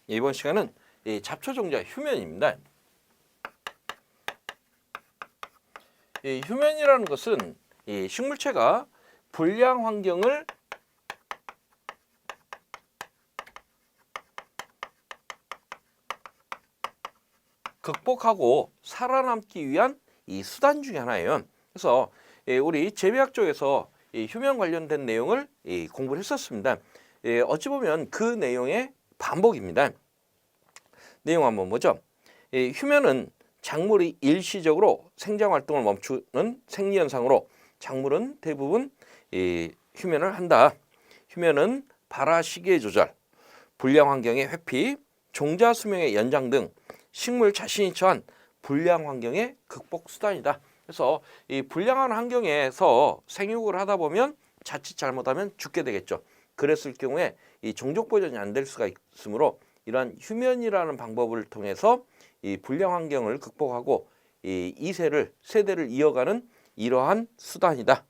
이번 시간은 이 잡초종자 휴면입니다. 이 휴면이라는 것은 이 식물체가 불량 환경을 극복하고 살아남기 위한 이 수단 중에 하나예요. 그래서 우리 재배학 쪽에서 이 휴면 관련된 내용을 공부를 했었습니다. 어찌 보면 그 내용의 반복입니다. 내용 한번 보죠. 휴면은 작물이 일시적으로 생장 활동을 멈추는 생리현상으로 작물은 대부분 휴면을 한다. 휴면은 발화 시기의 조절, 불량 환경의 회피, 종자 수명의 연장 등 식물 자신이 처한 불량 환경의 극복 수단이다. 그래서 이 불량한 환경에서 생육을 하다 보면 자칫 잘못하면 죽게 되겠죠. 그랬을 경우에 이 종족 보존이 안 될 수가 있으므로 이러한 휴면이라는 방법을 통해서 이 불량 환경을 극복하고 이 2세를 세대를 이어가는 이러한 수단이다.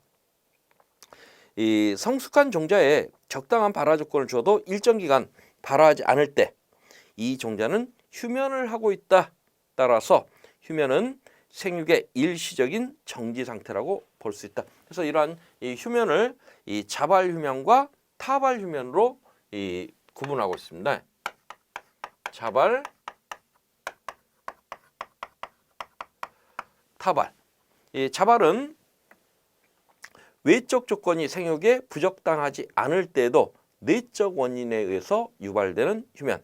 이 성숙한 종자에 적당한 발화 조건을 주어도 일정 기간 발화하지 않을 때 이 종자는 휴면을 하고 있다. 따라서 휴면은 생육의 일시적인 정지 상태라고 볼 수 있다. 그래서 이러한 이 휴면을 이 자발 휴면과 타발 휴면으로 구분하고 있습니다. 자발, 타발. 이 자발은 외적 조건이 생육에 부적당하지 않을 때에도 내적 원인에 의해서 유발되는 휴면.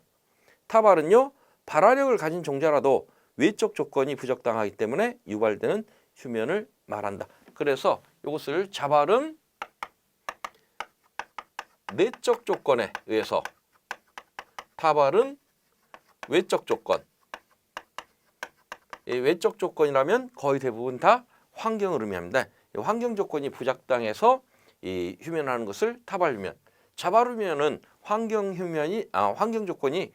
타발은요, 발화력을 가진 종자라도 외적 조건이 부적당하기 때문에 유발되는 휴면을 말한다. 그래서 이것을 자발은 내적 조건에 의해서, 타발은 외적 조건. 이 외적 조건이라면 거의 대부분 다 환경을 의미합니다. 환경 조건이 부적당해서 이 휴면하는 것을 타발 휴면. 자발 휴면은 환경 조건이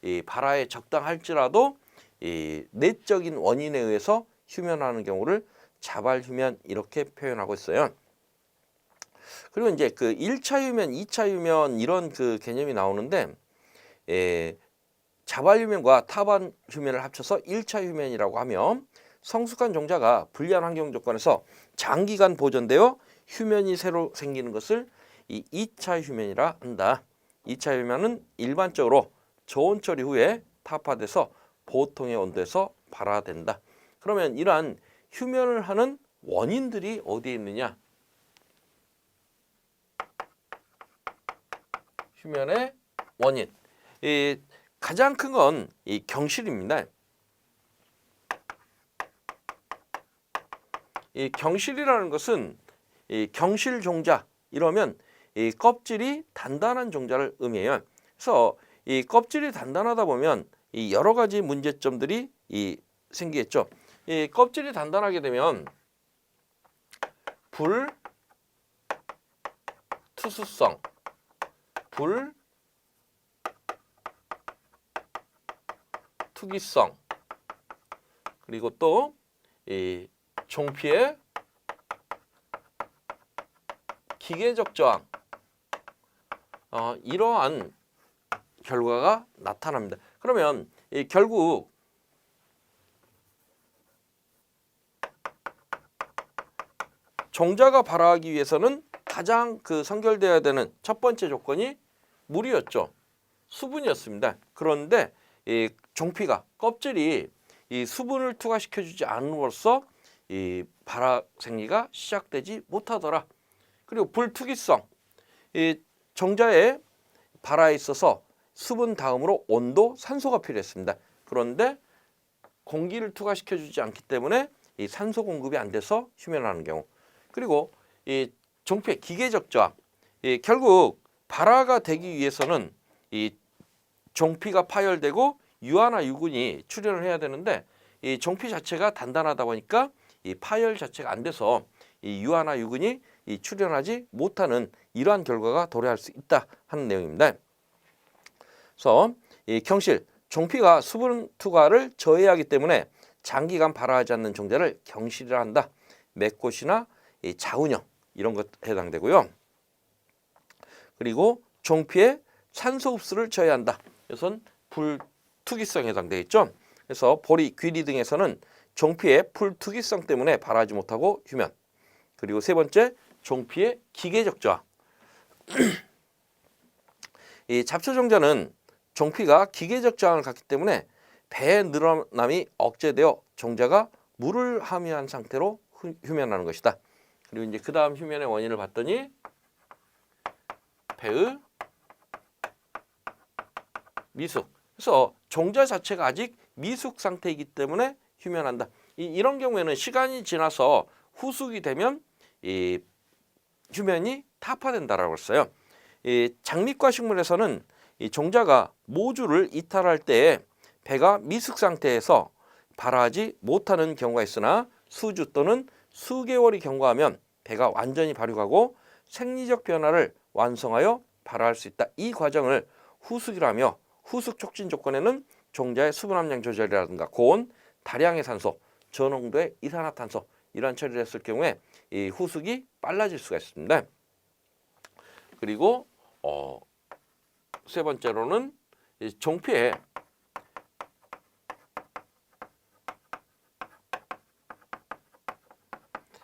이 발화에 적당할지라도 이 내적인 원인에 의해서 휴면하는 경우를 자발 휴면 이렇게 표현하고 있어요. 그리고 이제 그 1차 휴면, 2차 휴면 이런 그 개념이 나오는데 자발 휴면과 타발 휴면을 합쳐서 1차 휴면이라고 하며 성숙한 종자가 불리한 환경 조건에서 장기간 보존되어 휴면이 새로 생기는 것을 이 2차 휴면이라 한다. 2차 휴면은 일반적으로 저온 처리 후에 타파돼서 보통의 온도에서 발화된다. 그러면 이러한 휴면을 하는 원인들이 어디에 있느냐? 휴면의 원인. 가장 큰 건 이 경실입니다. 이 경실이라는 것은 이 경실 종자 이러면 이 껍질이 단단한 종자를 의미해요. 그래서 이 껍질이 단단하다 보면 이 여러 가지 문제점들이 생기겠죠. 이 껍질이 단단하게 되면 불투수성, 불투기성, 그리고 또 이 종피의 기계적 저항, 이러한 결과가 나타납니다. 그러면 결국 종자가 발화하기 위해서는 가장 선결되어야 되는 첫 번째 조건이 물이었죠. 수분이었습니다. 그런데 이 종피가 껍질이 이 수분을 투과시켜주지 않음으로써 이 발화 생리가 시작되지 못하더라. 그리고 불투기성, 이 종자의 발화에 있어서 수분 다음으로 온도, 산소가 필요했습니다. 그런데 공기를 투과시켜주지 않기 때문에 이 산소 공급이 안 돼서 휴면하는 경우. 그리고 이 종피의 기계적 저항, 결국 발화가 되기 위해서는 이 종피가 파열되고 유화나 유군이 출현을 해야 되는데 이 종피 자체가 단단하다 보니까 이 파열 자체가 안 돼서 이 유화나 유군이 출현하지 못하는 이러한 결과가 도래할 수 있다 하는 내용입니다. 그래서 이 경실, 종피가 수분 투과를 저해하기 때문에 장기간 발화하지 않는 종자를 경실이라 한다. 맥꽃이나 이 자운형 이런 것 해당되고요. 그리고 종피의 산소 흡수를 저해한다. 이것은 풀투기성에 해당되어 있죠. 그래서 보리, 귀리 등에서는 종피의 풀투기성 때문에 발하지 못하고 휴면. 그리고 세 번째, 종피의 기계적 저항. 이 잡초종자는 종피가 기계적 저항을 갖기 때문에 배의 늘어남이 억제되어 종자가 물을 함유한 상태로 휴면하는 것이다. 그리고 이제 그 다음 휴면의 원인을 봤더니 배의 미숙. 그래서 종자 자체가 아직 미숙 상태이기 때문에 휴면한다. 이런 경우에는 시간이 지나서 후숙이 되면 이 휴면이 타파된다라고 했어요. 이 장미과 식물에서는 이 종자가 모주를 이탈할 때에 배가 미숙 상태에서 발화하지 못하는 경우가 있으나 수주 또는 수개월이 경과하면 배가 완전히 발육하고 생리적 변화를 완성하여 발화할 수 있다. 이 과정을 후숙이라며 후숙 촉진 조건에는 종자의 수분 함량 조절이라든가 고온, 다량의 산소, 저농도의 이산화탄소 이러한 처리를 했을 경우에 이 후숙이 빨라질 수가 있습니다. 그리고 세 번째로는 이 종피에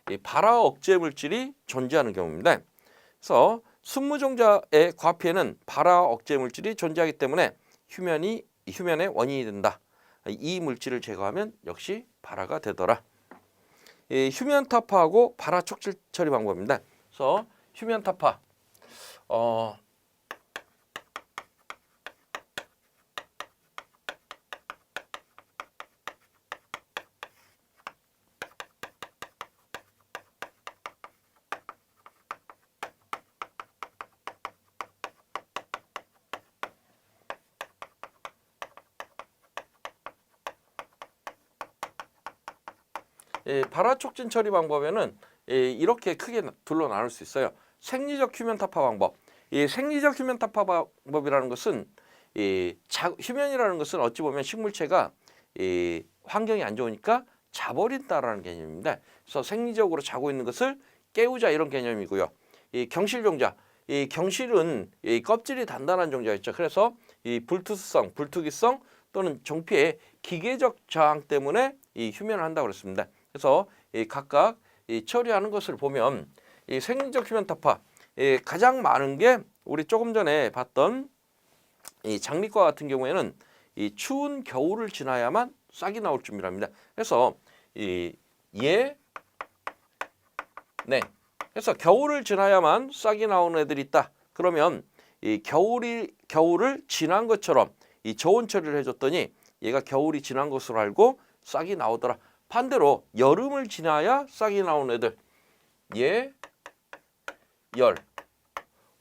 이 발화 억제 물질이 존재하는 경우입니다. 그래서 순무종자의 과피에는 발화 억제 물질이 존재하기 때문에 휴면의 원인이 된다. 이 물질을 제거하면 역시 발화가 되더라. 이 휴면 타파하고 발화 촉진 처리 방법입니다. 그래서 휴면 타파 발화 촉진 처리 방법에는 이렇게 크게 둘로 나눌 수 있어요. 생리적 휴면 타파 방법. 이 생리적 휴면 타파 방법이라는 것은 휴면이라는 것은 어찌 보면 식물체가 환경이 안 좋으니까 자버린다라는 개념입니다. 그래서 생리적으로 자고 있는 것을 깨우자 이런 개념이고요. 이 경실종자, 이 경실은 껍질이 단단한 종자였죠. 그래서 이 불투수성, 불투기성 또는 종피의 기계적 저항 때문에 이 휴면을 한다고 그랬습니다. 그래서 각각 처리하는 것을 보면 이 생리적 휴면 타파 가장 많은 게 우리 조금 전에 봤던 이 장미과 같은 경우에는 이 추운 겨울을 지나야만 싹이 나올 준비랍니다. 그래서 그래서 겨울을 지나야만 싹이 나오는 애들이 있다. 그러면 이 겨울을 지난 것처럼 이 저온 처리를 해줬더니 얘가 겨울이 지난 것으로 알고 싹이 나오더라. 반대로 여름을 지나야 싹이 나오는 애들 열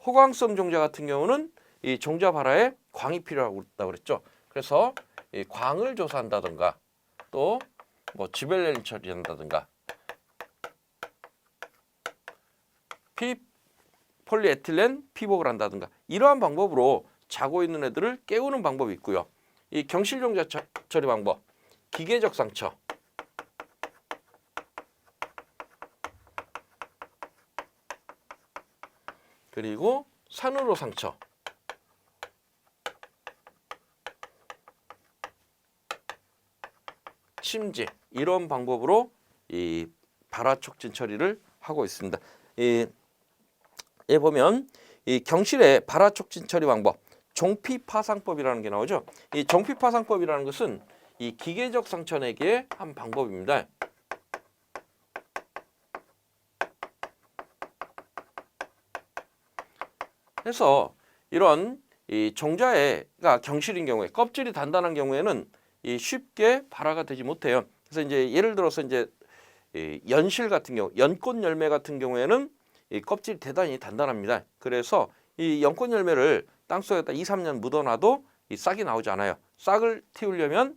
호광성 종자 같은 경우는 이 종자 발화에 광이 필요하다고 그랬죠. 그래서 이 광을 조사한다든가 또 뭐 지벨렐린 처리한다든가 폴리에틸렌 피복을 한다든가 이러한 방법으로 자고 있는 애들을 깨우는 방법이 있고요. 이 경실종자 처리 방법 기계적 상처 그리고 산으로 상처 침지 이런 방법으로 이 발화 촉진 처리를 하고 있습니다. 보면 이 경실의 발화 촉진 처리 방법 종피 파상법이라는 게 나오죠. 이 종피 파상법이라는 것은 이 기계적 상처 내기의 한 방법입니다. 그래서 이런 이 종자가 경실인 경우에 껍질이 단단한 경우에는 이 쉽게 발화가 되지 못해요. 그래서 이제 예를 들어서 이제 연실 같은 경우, 연꽃 열매 같은 경우에는 이 껍질이 대단히 단단합니다. 그래서 이 연꽃 열매를 땅속에다 2, 3년 묻어놔도 이 싹이 나오지 않아요. 싹을 틔우려면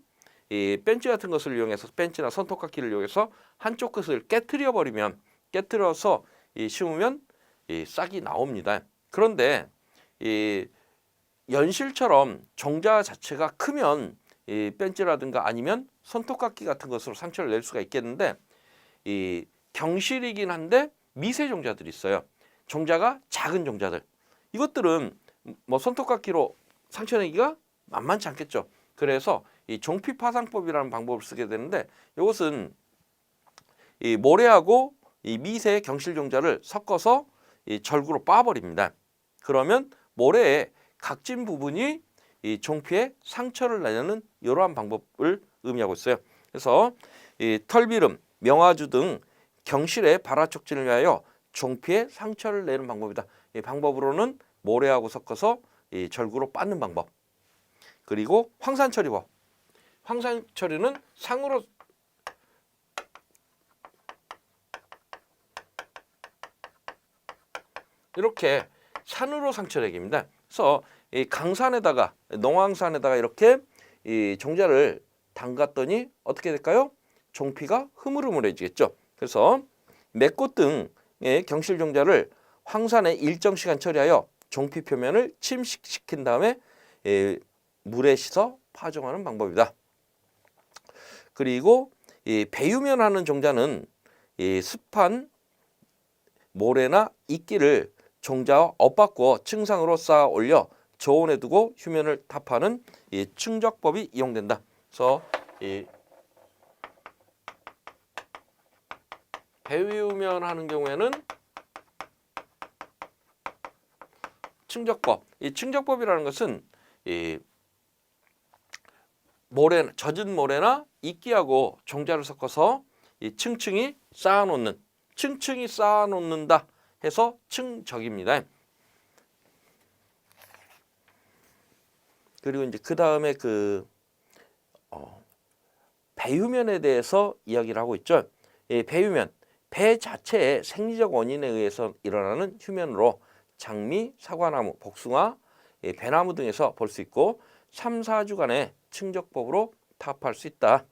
이 벤치 같은 것을 이용해서 벤치나 손톱깎이를 이용해서 한쪽 끝을 깨트려서 심으면 이 싹이 나옵니다. 그런데 이 연실처럼 종자 자체가 크면 이 벤치라든가 아니면 손톱깎이 같은 것으로 상처를 낼 수가 있겠는데 이 경실이긴 한데 미세 종자들이 있어요. 종자가 작은 종자들. 이것들은 뭐 손톱깎이로 상처내기가 만만치 않겠죠. 그래서 이 종피 파상법이라는 방법을 쓰게 되는데 이것은 이 모래하고 이 미세 경실종자를 섞어서 이 절구로 빻아버립니다. 그러면 모래의 각진 부분이 이 종피에 상처를 내는 이러한 방법을 의미하고 있어요. 그래서 이 털비름, 명화주 등 경실의 발화 촉진을 위하여 종피에 상처를 내는 방법이다. 이 방법으로는 모래하고 섞어서 이 절구로 빻는 방법. 그리고 황산처리법. 황산처리는 상으로 이렇게 산으로 상처내기입니다. 그래서 이 강산에다가 농왕산에다가 이렇게 이 종자를 담갔더니 어떻게 될까요? 종피가 흐물흐물해지겠죠. 그래서 맥꽃 등의 경실 종자를 황산에 일정 시간 처리하여 종피 표면을 침식시킨 다음에 물에 씻어 파종하는 방법이다. 그리고 이 배유면하는 종자는 이 습한 모래나 이끼를 종자와 엇바꾸어 층상으로 쌓아 올려 저온에 두고 휴면을 탑하는 이 충적법이 이용된다. 그래서 이 배유면하는 경우에는 충적법. 이 충적법이라는 것은 이 모래, 젖은 모래나 이끼하고 종자를 섞어서 이 층층이 쌓아놓는다 해서 충적입니다. 그리고 이제 그 다음에 배유면에 대해서 이야기를 하고 있죠. 이 배유면, 배 자체의 생리적 원인에 의해서 일어나는 휴면으로 장미, 사과나무, 복숭아, 배나무 등에서 볼 수 있고 3, 4주간의 충적법으로 타압할 수 있다.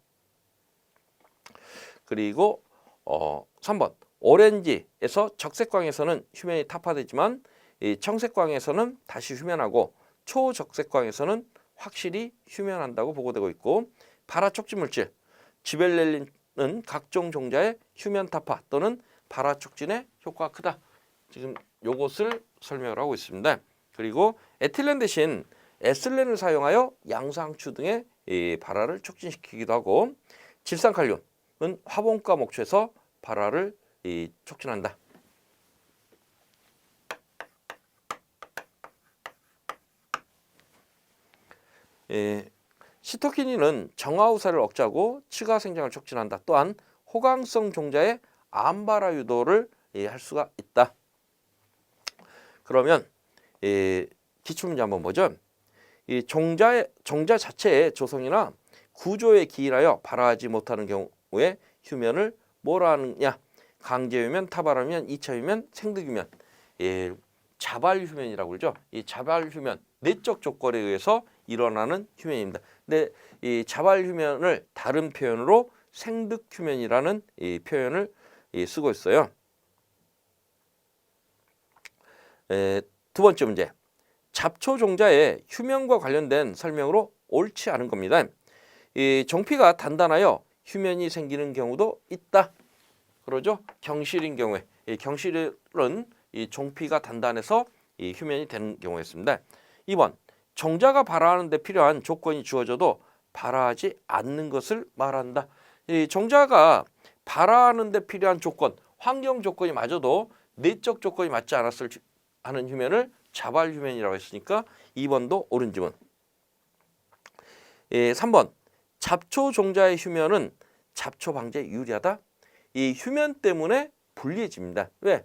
그리고 3번 오렌지에서 적색광에서는 휴면이 타파되지만 이 청색광에서는 다시 휴면하고 초적색광에서는 확실히 휴면한다고 보고되고 있고 발화 촉진 물질 지벨렐린은 각종 종자의 휴면 타파 또는 발화 촉진에 효과가 크다. 지금 요것을 설명을 하고 있습니다. 그리고 에틸렌 대신 에슬렌을 사용하여 양상추 등의 발화를 촉진시키기도 하고 질산칼륨은 화분과 목초에서 발화를 촉진한다. 시토키닌은 정화우사를 억제하고 치과 생장을 촉진한다. 또한 호강성 종자의 암발화 유도를 할 수가 있다. 그러면 기출문제 한번 보죠. 이 종자 자체의 조성이나 구조에 기인하여 발화하지 못하는 경우에 휴면을 뭐라 하느냐? 강제휴면, 타발휴면, 2차휴면, 생득휴면. 자발휴면이라고 그러죠. 이 자발휴면, 내적 조건에 의해서 일어나는 휴면입니다. 근데 이 자발휴면을 다른 표현으로 생득휴면이라는 이 표현을 쓰고 있어요. 두 번째 문제. 잡초 종자의 휴면과 관련된 설명으로 옳지 않은 겁니다. 이 종피가 단단하여 휴면이 생기는 경우도 있다. 그러죠? 경실인 경우에 경실은 이 종피가 단단해서 이 휴면이 되는 경우였습니다. 2번 종자가 발화하는 데 필요한 조건이 주어져도 발화하지 않는 것을 말한다. 이 종자가 발화하는 데 필요한 조건, 환경 조건이 맞아도 내적 조건이 맞지 않았을 하는 휴면을 자발휴면이라고 했으니까 2번도 옳은 지문. 3번 잡초 종자의 휴면은 잡초 방제에 유리하다. 이 휴면 때문에 불리해집니다. 왜?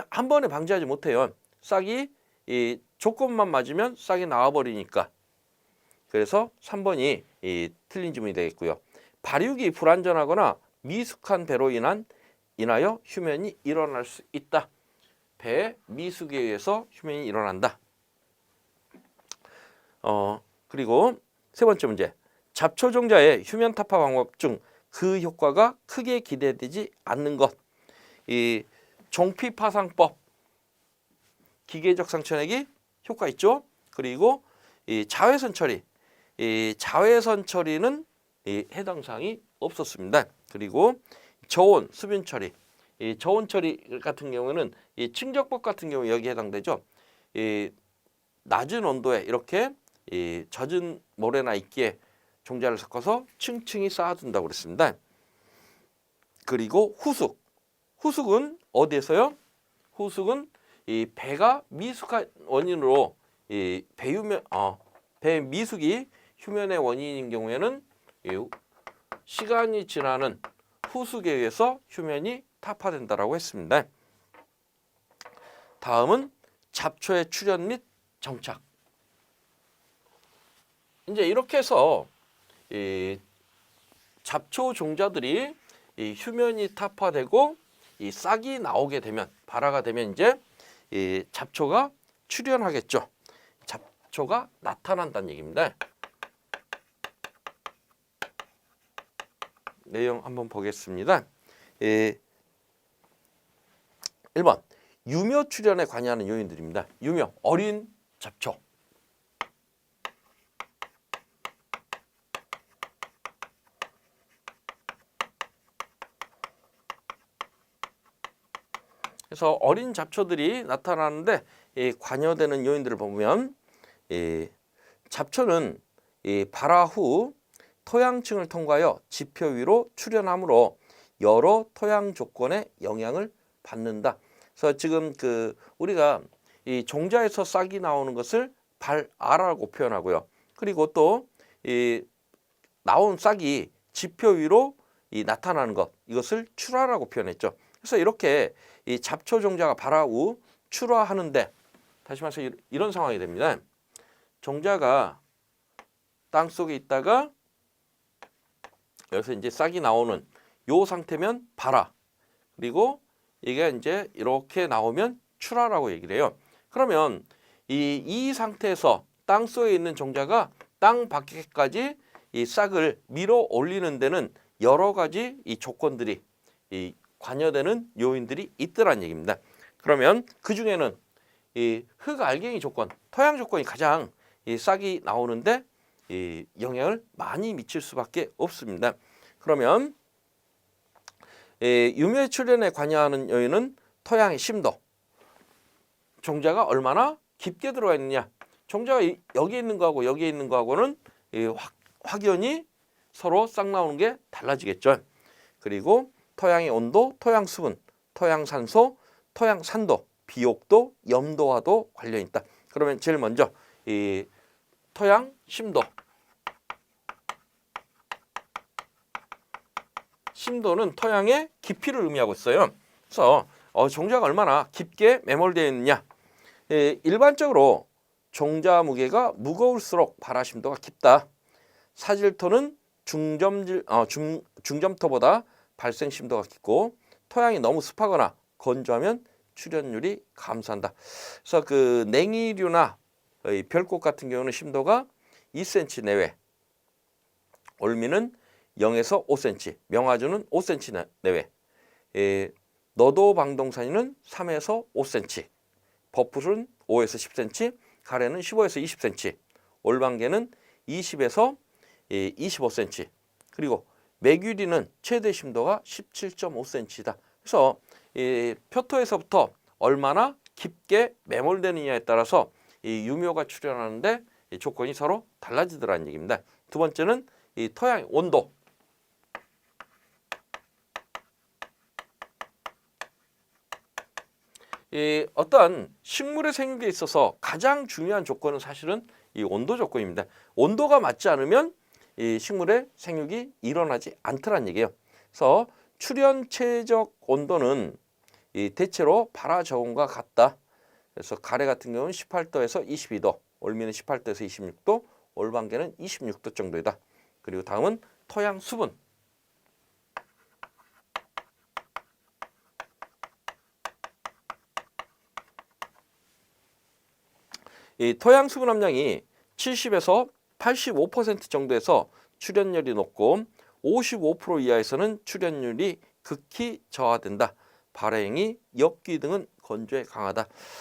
한 번에 방지하지 못해요. 싹이 조건만 맞으면 싹이 나와버리니까. 그래서 3번이 틀린 지문이 되겠고요. 발육이 불완전하거나 미숙한 배로 인하여 휴면이 일어날 수 있다. 배 미숙에 의해서 휴면이 일어난다. 그리고 세 번째 문제. 잡초 종자의 휴면 타파 방법 중 그 효과가 크게 기대되지 않는 것. 이 종피 파상법, 기계적 상처내기 효과 있죠. 그리고 이 자외선 처리, 이 자외선 처리는 해당 사항이 없었습니다. 그리고 저온, 수분 처리, 이 저온 처리 같은 경우는 이 충적법 같은 경우 여기 해당되죠. 이 낮은 온도에 이렇게 이 젖은 모래나 이끼에 종자를 섞어서 층층이 쌓아둔다고 그랬습니다. 그리고 후숙. 후숙은 어디에서요? 후숙은 이 배가 미숙한 원인으로 이 배 미숙이 휴면의 원인인 경우에는 이 시간이 지나는 후숙에 의해서 휴면이 타파된다라고 했습니다. 다음은 잡초의 출현 및 정착. 이제 이렇게 해서 이 잡초 종자들이 이 휴면이 타파되고 이 싹이 나오게 되면 발화가 되면 이제 이 잡초가 출현하겠죠. 잡초가 나타난다는 얘기입니다. 내용 한번 보겠습니다. 1번 유묘 출현에 관여하는 요인들입니다. 유묘, 어린 잡초. 그래서 어린 잡초들이 나타나는데 관여되는 요인들을 보면 잡초는 발화 후 토양층을 통과하여 지표 위로 출현하므로 여러 토양 조건에 영향을 받는다. 그래서 지금 우리가 이 종자에서 싹이 나오는 것을 발아라고 표현하고요. 그리고 또 이 나온 싹이 지표 위로 나타나는 것, 이것을 출하라고 표현했죠. 그래서 이렇게 이 잡초 종자가 발화 후 출하하는데, 다시 말해서 이런 상황이 됩니다. 종자가 땅 속에 있다가 여기서 이제 싹이 나오는 요 상태면 발화, 그리고 이게 이제 이렇게 나오면 출하라고 얘기를 해요. 그러면 이 상태에서 땅 속에 있는 종자가 땅 밖에까지 이 싹을 밀어 올리는 데는 여러 가지 이 조건들이 관여되는 요인들이 있더란 얘기입니다. 그러면 그 중에는 이 흙알갱이 조건, 토양 조건이 가장 이 싹이 나오는데 이 영향을 많이 미칠 수밖에 없습니다. 그러면 유묘 출현에 관여하는 요인은 토양의 심도, 종자가 얼마나 깊게 들어가 있느냐. 종자가 여기 있는 거하고 여기 있는 거하고는 확연히 서로 싹 나오는 게 달라지겠죠. 그리고 토양의 온도, 토양 수분, 토양 산소, 토양 산도, 비옥도, 염도와도 관련 있다. 그러면 제일 먼저 이 토양 심도. 심도는 토양의 깊이를 의미하고 있어요. 그래서 종자가 얼마나 깊게 매몰되어 있느냐. 일반적으로 종자 무게가 무거울수록 발화 심도가 깊다. 사질토는 중점토보다 발생 심도가 깊고, 토양이 너무 습하거나 건조하면 출현율이 감소한다. 그래서 냉이류나 별꽃 같은 경우는 심도가 2cm 내외, 올미는 0에서 5cm, 명화주는 5cm 내외, 너도방동산이는 3에서 5cm, 버풀은 5에서 10cm, 가래는 15에서 20cm, 올방개는 20에서 25cm, 그리고 메규리는 최대 심도가 17.5cm다. 그래서 표토에서부터 얼마나 깊게 매몰되느냐에 따라서 이 유묘가 출현하는데 조건이 서로 달라지더라는 얘기입니다. 두 번째는 이 토양의 온도. 어떠한 식물의 생육에 있어서 가장 중요한 조건은 사실은 이 온도 조건입니다. 온도가 맞지 않으면 이 식물의 생육이 일어나지 않더란 얘기예요. 그래서 출현체적 온도는 대체로 발화 저온과 같다. 그래서 가래 같은 경우는 18도에서 22도, 올미는 18도에서 26도, 올방개는 26도 정도이다. 그리고 다음은 토양 수분. 이 토양 수분 함량이 70에서 85% 정도에서 출현율이 높고 55% 이하에서는 출현율이 극히 저하된다. 발화행위, 엽기 등은 건조에 강하다.